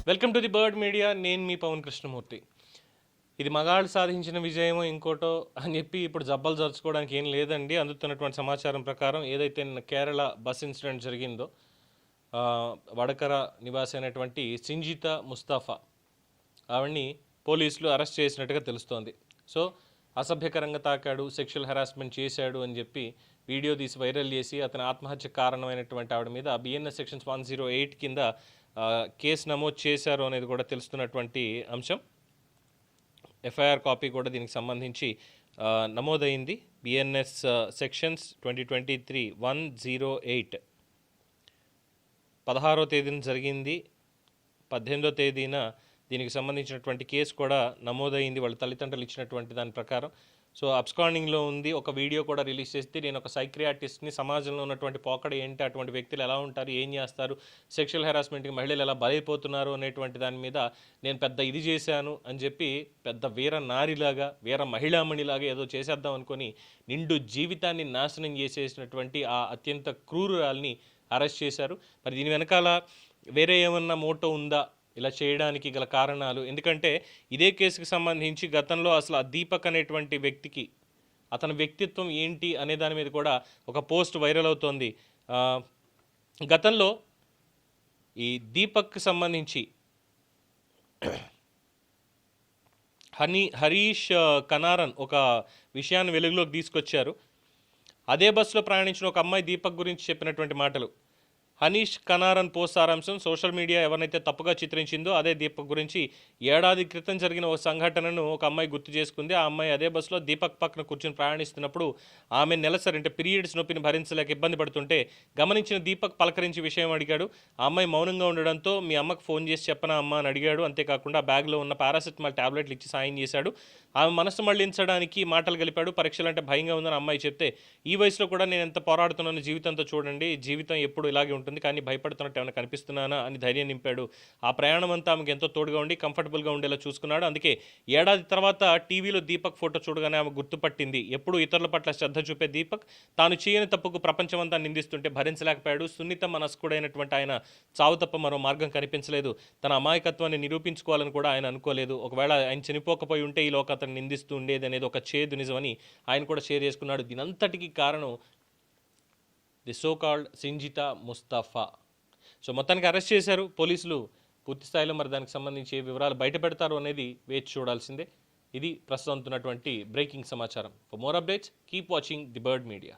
Welcome to the bird media. నేను మీ పవన్ కృష్ణమూర్తి. ఇది మగాళ్ళు సాధించిన విజయమో ఇంకోటో అని చెప్పి ఇప్పుడు జబ్బలు జరుచుకోవడానికి ఏం లేదండి. అందుతున్నటువంటి సమాచారం ప్రకారం ఏదైతే నిన్న కేరళ బస్ ఇన్సిడెంట్ జరిగిందో, వడకర నివాసి అయినటువంటి సింజిత ముస్తాఫా ఆవిడ్ని పోలీసులు అరెస్ట్ చేసినట్టుగా తెలుస్తోంది. సో అసభ్యకరంగా తాకాడు, సెక్షువల్ హెరాస్మెంట్ చేశాడు అని చెప్పి వీడియో తీసి వైరల్ చేసి అతని ఆత్మహత్య కారణమైనటువంటి ఆవిడ మీద బిఎన్ఎస్ సెక్షన్స్ 108 కింద కేసు నమోదు చేశారు అనేది కూడా తెలుస్తున్నటువంటి అంశం. ఎఫ్ఐఆర్ కాపీ కూడా దీనికి సంబంధించి నమోదైంది. బిఎన్ఎస్ సెక్షన్స్ 2023-108 16వ తేదీన జరిగింది. 18వ తేదీన దీనికి సంబంధించినటువంటి కేసు కూడా నమోదైంది వాళ్ళ తల్లిదండ్రులు ఇచ్చినటువంటి దాని ప్రకారం. సో అబ్స్కాండింగ్లో ఉంది. ఒక వీడియో కూడా రిలీజ్ చేస్తే నేను ఒక సైక్రియాటిస్ట్ని, సమాజంలో ఉన్నటువంటి పోకడ ఏంటి, అటువంటి వ్యక్తులు ఎలా ఉంటారు, ఏం చేస్తారు, సెక్షువల్ హెరాస్మెంట్కి మహిళలు ఎలా బలైపోతున్నారు అనేటువంటి దాని మీద నేను పెద్ద ఇది చేశాను అని చెప్పి పెద్ద వీర నారిలాగా, వీర మహిళామణిలాగా ఏదో చేసేద్దాం అనుకొని నిండు జీవితాన్ని నాశనం చేసేసినటువంటి ఆ అత్యంత క్రూరురాల్ని అరెస్ట్ చేశారు. మరి దీని వెనకాల వేరే ఏమన్నా మోటో ఉందా ఇలా చేయడానికి గల కారణాలు? ఎందుకంటే ఇదే కేసుకి సంబంధించి గతంలో అసలు ఆ దీపక్ అనేటువంటి వ్యక్తికి అతని వ్యక్తిత్వం ఏంటి అనే దాని మీద కూడా ఒక పోస్ట్ వైరల్ అవుతోంది. గతంలో ఈ దీపక్కి సంబంధించి హరీష్ కనారన్ ఒక విషయాన్ని వెలుగులోకి తీసుకొచ్చారు. అదే బస్సులో ప్రయాణించిన ఒక అమ్మాయి దీపక్ గురించి చెప్పినటువంటి మాటలు. హనీష్ కనారన్ పోస్ట్ సారాంశం: సోషల్ మీడియా ఎవరినైతే తప్పుగా చిత్రించిందో అదే దీపక్ గురించి ఏడాది క్రితం జరిగిన ఒక సంఘటనను ఒక అమ్మాయి గుర్తు చేసుకుంది. ఆ అమ్మాయి అదే బస్సులో దీపక్ పక్కన కూర్చొని ప్రయాణిస్తున్నప్పుడు ఆమె నెలసరి అంటే పీరియడ్స్ నొప్పిని భరించలేక ఇబ్బంది పడుతుంటే గమనించిన దీపక్ పలకరించి విషయం అడిగాడు. ఆ అమ్మాయి మౌనంగా ఉండడంతో మీ అమ్మకు ఫోన్ చేసి చెప్పనా అమ్మ అని అడిగాడు. అంతేకాకుండా బ్యాగ్లో ఉన్న పారాసెటమాల్ టాబ్లెట్లు ఇచ్చి సాయం చేశాడు. ఆమె మనసు మళ్లించడానికి మాటలు గలిపాడు. పరీక్షలు అంటే భయంగా ఉందని అమ్మాయి చెప్తే, ఈ వయసులో కూడా నేను ఎంత పోరాడుతున్నాను, జీవితంతో చూడండి, జీవితం ఎప్పుడు ఇలాగే ఉంటుంది, కానీ భయపడుతున్నట్టు ఏమైనా కనిపిస్తున్నానా అని ధైర్యం నింపాడు. ఆ ప్రయాణం అంతా ఆమెకు ఎంతో తోడుగా ఉండి కంఫర్టబుల్గా ఉండేలా చూసుకున్నాడు. అందుకే ఏడాది తర్వాత టీవీలో దీపక్ ఫోటో చూడగానే ఆమె గుర్తుపట్టింది. ఎప్పుడు ఇతరుల పట్ల శ్రద్ధ చూపే దీపక్ తాను చేయని తప్పుకు ప్రపంచమంతా నిందిస్తుంటే భరించలేకపోయాడు. సున్నిత మనస్కుడైనటువంటి ఆయన చావు తప్ప మరో మార్గం కనిపించలేదు. తన అమాయకత్వాన్ని నిరూపించుకోవాలని కూడా ఆయన అనుకోలేదు. ఒకవేళ ఆయన చనిపోకపోయి ఉంటే ఈ లోక అతను నిందిస్తూ ఉండేది అనేది ఒక చేదు నిజమని ఆయన కూడా షేర్ చేసుకున్నాడు. దీనంతటికీ కారణం the so called Sinjitha Mustafa. So మొత్తానికి అరెస్ట్ చేశారు పోలీసులు. పూర్తి స్థాయిలో మరి దానికి సంబంధించి ఏ వివరాలు బయట పెడతారు అనేది వేచి చూడాల్సిందే. ఇది ప్రస్తుతం ఉన్నటువంటి బ్రేకింగ్ సమాచారం. For more updates keep watching the bird media.